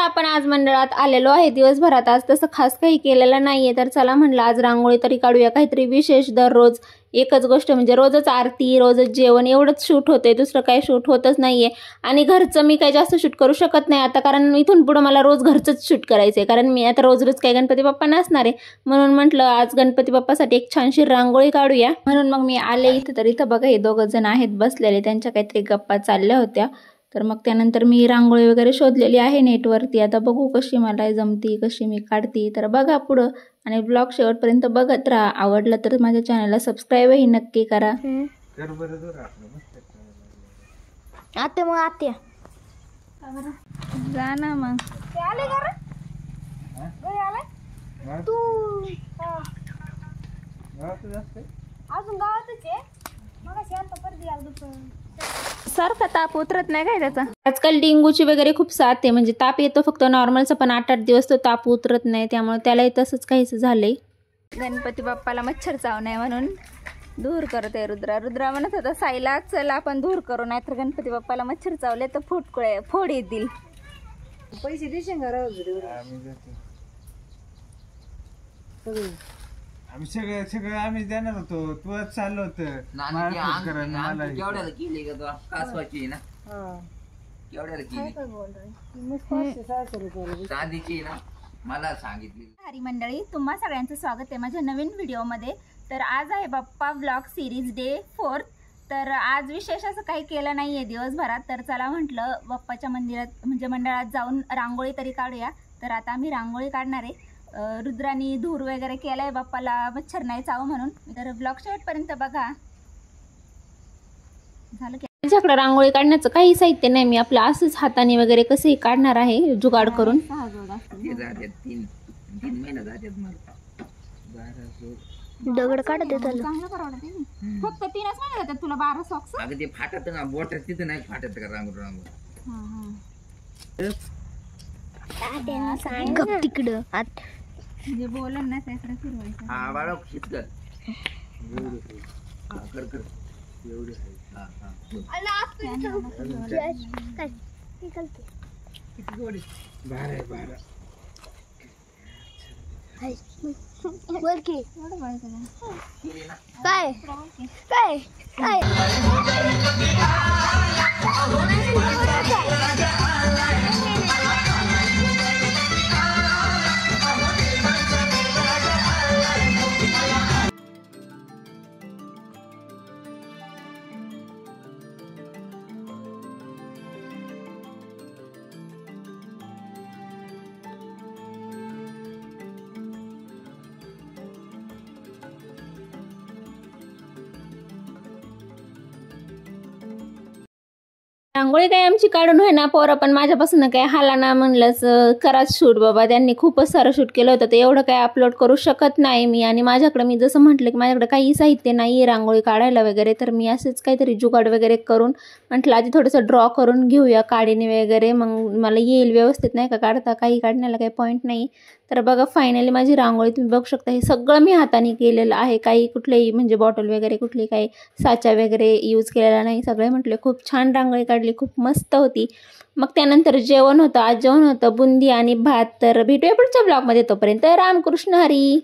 आपण आज मंडळात आलेलो आहे दिवसभरात. आज तसं खास काही केलेलं नाहीये, तर चला म्हटलं आज रांगोळी तरी काढूया, काहीतरी विशेष. दररोज एकच गोष्ट म्हणजे रोजच आरती, रोजच जेवण एवढंच शूट होते, दुसरं काही शूट होतच नाहीये. आणि घरचं मी काही जास्त शूट करू शकत नाही आता, कारण इथून पुढं मला रोज घरचंच शूट करायचं आहे, कारण मी आता रोज रोज काही गणपती बाप्पा नसणार आहे. म्हणून म्हटलं आज गणपती बाप्पासाठी एक छानशी रांगोळी काढूया. म्हणून मग मी आले इथं. तर इथं बघा हे दोघं जण आहेत बसलेले, त्यांच्या काहीतरी गप्पा चालल्या होत्या. तर मग त्यानंतर मी रांगोळी वगैरे शोधलेली आहे नेटवरती. आता बघू कशी मला जमती, कशी मी काढती. तर बघा पुढं आणि ब्लॉग शेवटपर्यंत बघत राहा. आवडलं तर माझ्या चॅनलला सबस्क्राईबही नक्की करा. आते मग आते जा ना मग. तू अजून गावातच आहे. मग शांत परत सारखा ताप उतरत नाही काय त्याचा. आजकाल डेंग्यूची वगैरे खूप साथ आहे, म्हणजे ताप येतो फक्त नॉर्मलचा, पण 8-8 दिवस तो ताप उतरत नाही, त्यामुळे त्यालाही तसंच काहीच झालंय. गणपती बाप्पाला मच्छर चाव नाही म्हणून दूर करते रुद्रा म्हणत होता साईला चल आपण दूर करू, नाहीतर गणपती बाप्पाला मच्छर चावले तर फोड येतील. पैसे देशील का आम्ही सगळं आम्ही देणार होतो, तू चाललो होतं मला सांगितली. हरी मंडळी, तुम्हा सगळ्यांचं स्वागत आहे माझ्या नवीन व्हिडिओमध्ये. तर आज आहे बाप्पा ब्लॉग सिरीज डे 4. तर आज विशेष असं काही केलं नाहीये दिवसभरात. तर चला म्हटलं बाप्पाच्या मंदिरात म्हणजे मंडळात जाऊन रांगोळी तरी काढूया. तर आता आम्ही रांगोळी काढणार आहे. रुद्रानी धूर वगैरे केलाय बाप्पाला मच्छर नाही चाव म्हणून. तर ब्लॉग शेवटपर्यंत बघा. झालं की माझ्याकडे रांगोळी काढण्याचं काही साहित्य नाही, मी आपलं असंच हाताने वगैरे कसंही काढणार आहे जुगाड करून. दगड काढत चांगलं परवडते. फक्त 3च महिने जातात तुला 12 सॉक्स. अगं ते फाटत ना बोटात तिथं नाही फाटत का रांगोळी. सांग तिकडं आत जे बोलन ना त्याकडे फिरवायचं. हा बाळा खिच कर कर एवढी बोल की काय काय काय रांगोळी काय आमची काढून होय ना पोरं पण माझ्यापासून काय हाला ना, म्हणलंच कराच शूट बाबा. त्यांनी खूपच सारं शूट केलं होतं, तर एवढं काय अपलोड करू शकत नाही मी. आणि माझ्याकडे मी जसं म्हटलं की माझ्याकडे काही साहित्य नाही आहे रांगोळी काढायला वगैरे. तर मी असंच काहीतरी जुगाड वगैरे करून म्हटलं आधी थोडंसं ड्रॉ करून घेऊया काडीने वगैरे, मग मला येईल व्यवस्थित नाही का काढता. काही काढण्याला काही पॉईंट नाही. तर बघा फायनली माझी रांगोळी तुम्ही बघू शकता. हे सगळं मी हाताने केलेलं आहे, काही कुठलेही म्हणजे बॉटल वगैरे कुठली काही साचा वगैरे यूज केलेला नाही. सगळे म्हटले खूप छान रांगोळी काढली, खूप मस्त होती. मग त्यानंतर जेवण होतं. आज जेवण होतं बुंदी आणि भात. तर भेटूया पुढच्या ब्लॉगमध्ये, तोपर्यंत रामकृष्ण हरी.